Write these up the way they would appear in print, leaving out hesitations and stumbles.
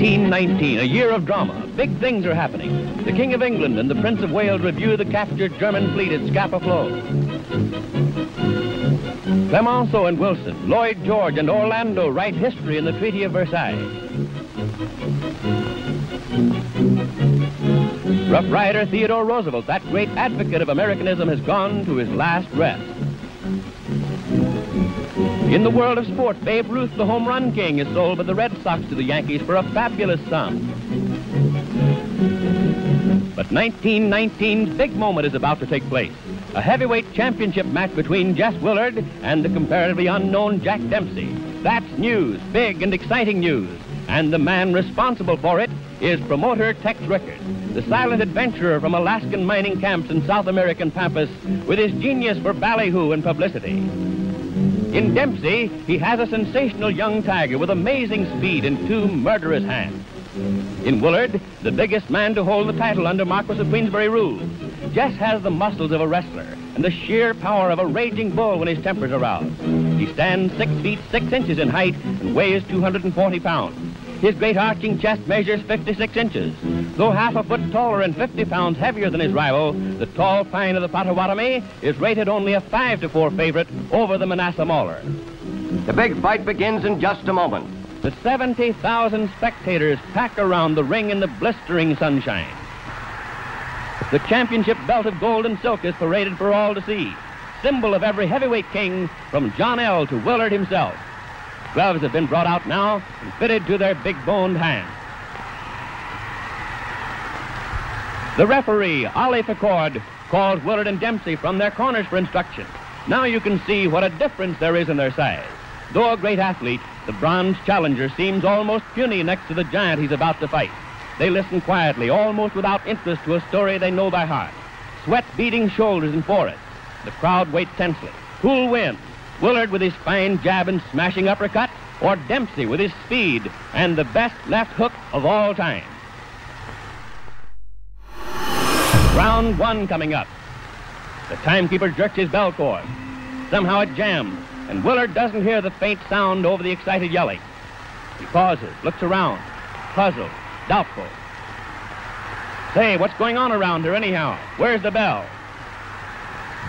1919, a year of drama. Big things are happening. The King of England and the Prince of Wales review the captured German fleet at Scapa Flow. Clemenceau and Wilson, Lloyd George and Orlando write history in the Treaty of Versailles. Rough Rider Theodore Roosevelt, that great advocate of Americanism, has gone to his last rest. In the world of sport, Babe Ruth, the home run king, is sold by the Red Sox to the Yankees for a fabulous sum. But 1919's big moment is about to take place. A heavyweight championship match between Jess Willard and the comparatively unknown Jack Dempsey. That's news, big and exciting news. And the man responsible for it is promoter Tex Rickard, the silent adventurer from Alaskan mining camps and South American pampas with his genius for ballyhoo and publicity. In Dempsey, he has a sensational young tiger with amazing speed and two murderous hands. In Willard, the biggest man to hold the title under Marquis of Queensberry rules, Jess has the muscles of a wrestler and the sheer power of a raging bull when his temper's aroused. He stands 6 feet 6 inches in height and weighs 240 pounds. His great arching chest measures 56 inches. Though half a foot taller and 50 pounds heavier than his rival, the tall pine of the Potawatomi is rated only a 5-4 favorite over the Manassas Mauler. The big fight begins in just a moment. The 70,000 spectators pack around the ring in the blistering sunshine. The championship belt of gold and silk is paraded for all to see, symbol of every heavyweight king from John L. to Willard himself. Gloves have been brought out now and fitted to their big-boned hands. The referee, Ollie Ficord, calls Willard and Dempsey from their corners for instruction. Now you can see what a difference there is in their size. Though a great athlete, the bronze challenger seems almost puny next to the giant he's about to fight. They listen quietly, almost without interest, to a story they know by heart. Sweat beating shoulders and foreheads. The crowd waits tensely. Who'll win? Willard with his fine jab and smashing uppercut, or Dempsey with his speed and the best left hook of all time? Round 1 coming up. The timekeeper jerks his bell cord. Somehow it jams, and Willard doesn't hear the faint sound over the excited yelling. He pauses, looks around, puzzled, doubtful. Say, what's going on around here anyhow? Where's the bell?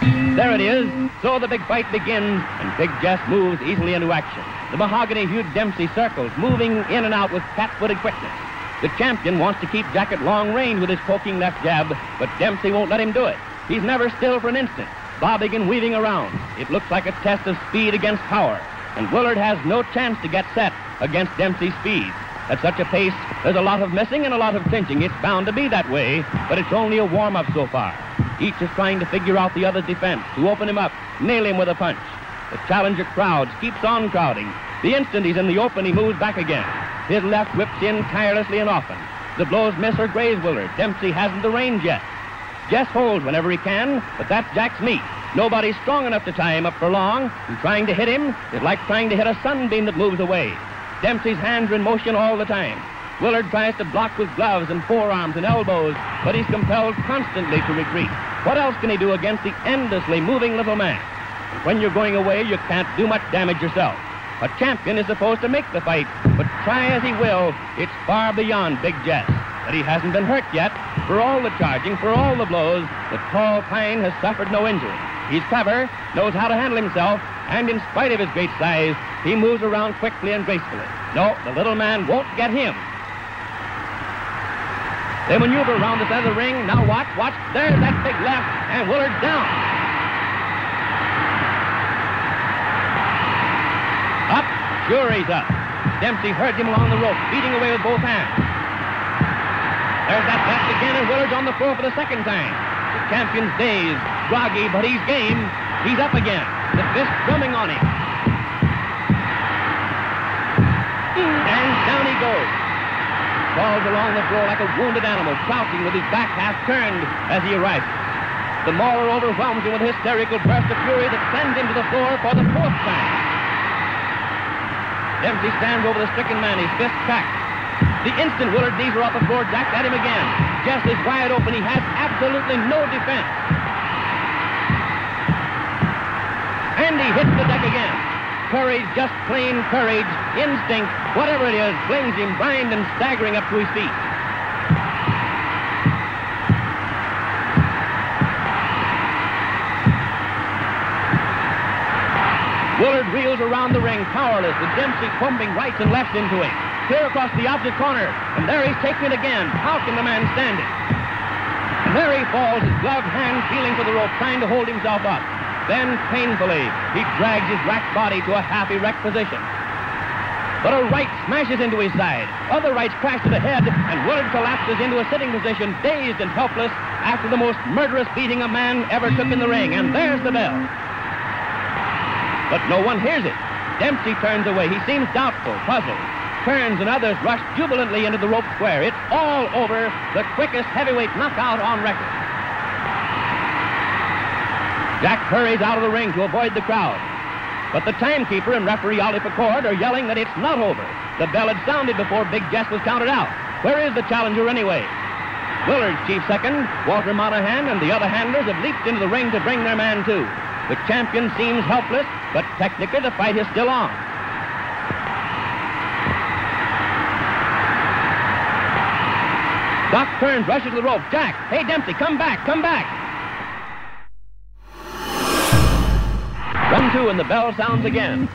There it is. So the big fight begins, and Big Jess moves easily into action. The mahogany-hued Dempsey circles, moving in and out with cat-footed quickness. The champion wants to keep Jack at long range with his poking left jab, but Dempsey won't let him do it. He's never still for an instant, bobbing and weaving around. It looks like a test of speed against power, and Willard has no chance to get set against Dempsey's speed. At such a pace, there's a lot of missing and a lot of clinching. It's bound to be that way, but it's only a warm-up so far. Each is trying to figure out the other's defense, to open him up, nail him with a punch. The challenger crowds keeps on crowding. The instant he's in the open, he moves back again. His left whips in tirelessly and often. The blows miss or graze Willard. Dempsey hasn't the range yet. Jess holds whenever he can, but that's Jack's meat. Nobody's strong enough to tie him up for long, and trying to hit him is like trying to hit a sunbeam that moves away. Dempsey's hands are in motion all the time. Willard tries to block with gloves and forearms and elbows, but he's compelled constantly to retreat. What else can he do against the endlessly moving little man? When you're going away, you can't do much damage yourself. A champion is supposed to make the fight, but try as he will, it's far beyond Big Jess. But he hasn't been hurt yet. For all the charging, for all the blows, the tall pine has suffered no injury. He's clever, knows how to handle himself, and in spite of his great size, he moves around quickly and gracefully. No, the little man won't get him. They maneuver around the center of the ring. Now watch. There's that big left, and Willard's down. Up. Sure he's up. Dempsey heard him along the rope, beating away with both hands. There's that left again, and Willard's on the floor for the second time. The champion's dazed, groggy, but he's game. He's up again. The fist drumming on him. And down he goes. Falls along the floor like a wounded animal, crouching with his back half turned as he arises. The mauler overwhelms him with a hysterical burst of fury that sends him to the floor for the 4th time. Dempsey stands over the stricken man, his fist cracked. The instant Willard's knees are off the floor, Jack's at him again. Jess is wide open. He has absolutely no defense. And he hits the deck again. courage, just plain courage, instinct, whatever it is, flings him blind and staggering up to his feet. Willard reels around the ring, powerless, with Dempsey pumping rights and lefts into him. Clear across the opposite corner, and there he's taking it again. How can the man stand it? And there he falls, his gloved hand feeling for the rope, trying to hold himself up. Then, painfully, he drags his racked body to a half-erect position. But a right smashes into his side. Other rights crash to the head, and Willard collapses into a sitting position, dazed and helpless, after the most murderous beating a man ever took in the ring. And there's the bell. But no one hears it. Dempsey turns away. He seems doubtful, puzzled. Turns and others rush jubilantly into the rope square. It's all over. The quickest heavyweight knockout on record. Jack hurries out of the ring to avoid the crowd. But the timekeeper and referee Ollie Picord are yelling that it's not over. The bell had sounded before Big Jess was counted out. Where is the challenger anyway? Willard's chief second, Walter Monahan, and the other handlers have leaped into the ring to bring their man too. The champion seems helpless, but technically the fight is still on. Doc turns, rushes to the rope. Jack, hey Dempsey, come back, come back. 1-2, and the bell sounds again.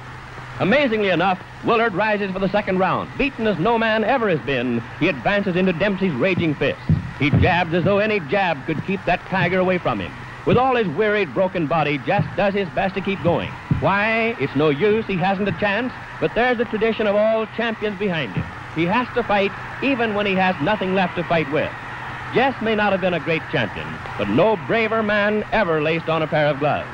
Amazingly enough, Willard rises for the second round. Beaten as no man ever has been, he advances into Dempsey's raging fists. He jabs as though any jab could keep that tiger away from him. With all his wearied, broken body, Jess does his best to keep going. Why? It's no use. He hasn't a chance. But there's the tradition of all champions behind him. He has to fight even when he has nothing left to fight with. Jess may not have been a great champion, but no braver man ever laced on a pair of gloves.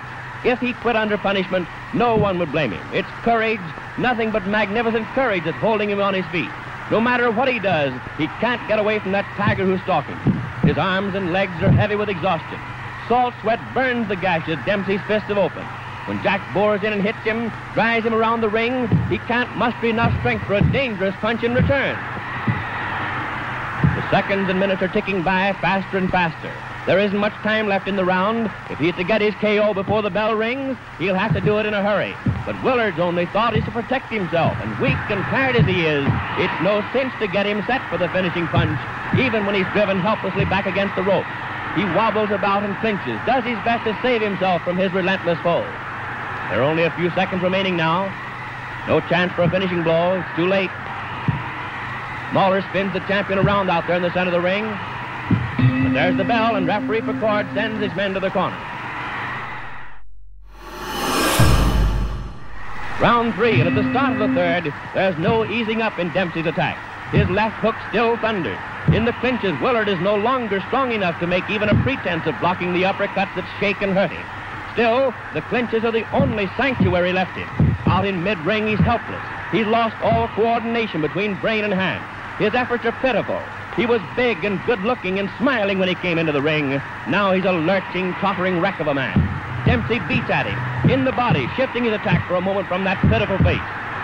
If he quit under punishment, no one would blame him. It's courage, nothing but magnificent courage that's holding him on his feet. No matter what he does, he can't get away from that tiger who's stalking him. His arms and legs are heavy with exhaustion. Salt sweat burns the gashes Dempsey's fists have opened. When Jack bores in and hits him, drives him around the ring, he can't muster enough strength for a dangerous punch in return. The seconds and minutes are ticking by faster and faster. There isn't much time left in the round. If he's to get his KO before the bell rings, he'll have to do it in a hurry. But Willard's only thought is to protect himself, and weak and tired as he is, it's no cinch to get him set for the finishing punch, even when he's driven helplessly back against the rope. He wobbles about and clinches, does his best to save himself from his relentless foe. There are only a few seconds remaining now. No chance for a finishing blow. It's too late. Mahler spins the champion around out there in the center of the ring. But there's the bell, and referee Picord sends his men to the corner. Round 3, and at the start of the third, there's no easing up in Dempsey's attack. His left hook still thunders. In the clinches, Willard is no longer strong enough to make even a pretense of blocking the uppercuts that shake and hurt him. Still, the clinches are the only sanctuary left him. Out in mid-ring, he's helpless. He's lost all coordination between brain and hand. His efforts are pitiful. He was big and good-looking and smiling when he came into the ring. Now he's a lurching, tottering wreck of a man. Dempsey beats at him, in the body, shifting his attack for a moment from that pitiful face.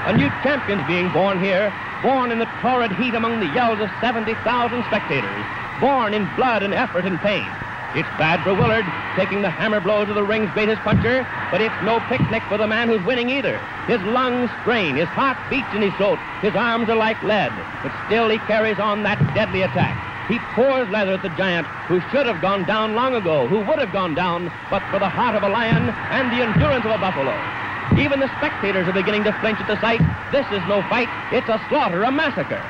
A new champion's being born here, born in the torrid heat among the yells of 70,000 spectators, born in blood and effort and pain. It's bad for Willard, taking the hammer blows of the ring's greatest puncher, but it's no picnic for the man who's winning either. His lungs strain, his heart beats in his throat, his arms are like lead, but still he carries on that deadly attack. He pours leather at the giant who should have gone down long ago, who would have gone down, but for the heart of a lion and the endurance of a buffalo. Even the spectators are beginning to flinch at the sight. This is no fight. It's a slaughter, a massacre.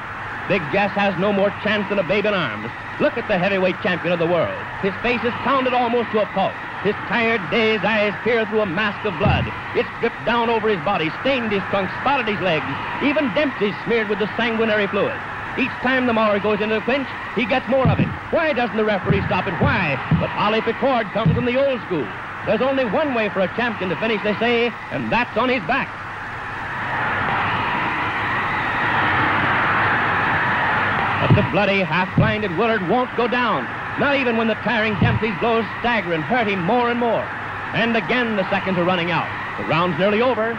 Big Jess has no more chance than a babe in arms. Look at the heavyweight champion of the world. His face is pounded almost to a pulp. His tired, dazed eyes peer through a mask of blood. It's dripped down over his body, stained his trunk, spotted his legs. Even Dempsey's smeared with the sanguinary fluid. Each time the Mauler goes into the clinch, he gets more of it. Why doesn't the referee stop it? Why? But Ollie Picord comes from the old school. There's only one way for a champion to finish, they say, and that's on his back. But the bloody, half-blinded Willard won't go down, not even when the tiring Dempsey's blows stagger and hurt him more and more. And again the seconds are running out. The round's nearly over.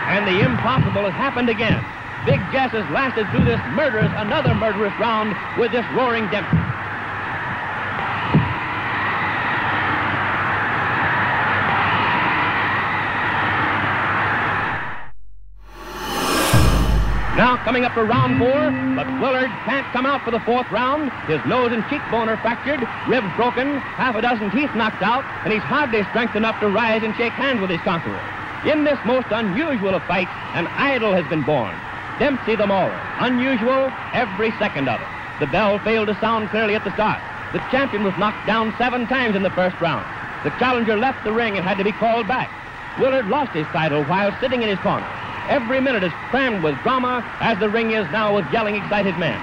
And the impossible has happened again. Big Jess has lasted through this another murderous round with this roaring Dempsey. coming up to round 4, but Willard can't come out for the 4th round. His nose and cheekbone are fractured, ribs broken, half a dozen teeth knocked out, and he's hardly strength enough to rise and shake hands with his conqueror. In this most unusual of fights, an idol has been born. Dempsey the Mauler. Unusual, every second of it. The bell failed to sound clearly at the start. The champion was knocked down 7 times in the first round. The challenger left the ring and had to be called back. Willard lost his title while sitting in his corner. Every minute is crammed with drama, as the ring is now with yelling, excited men.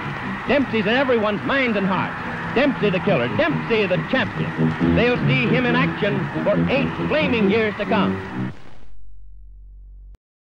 Dempsey's in everyone's minds and hearts. Dempsey the killer, Dempsey the champion. They'll see him in action for 8 flaming years to come.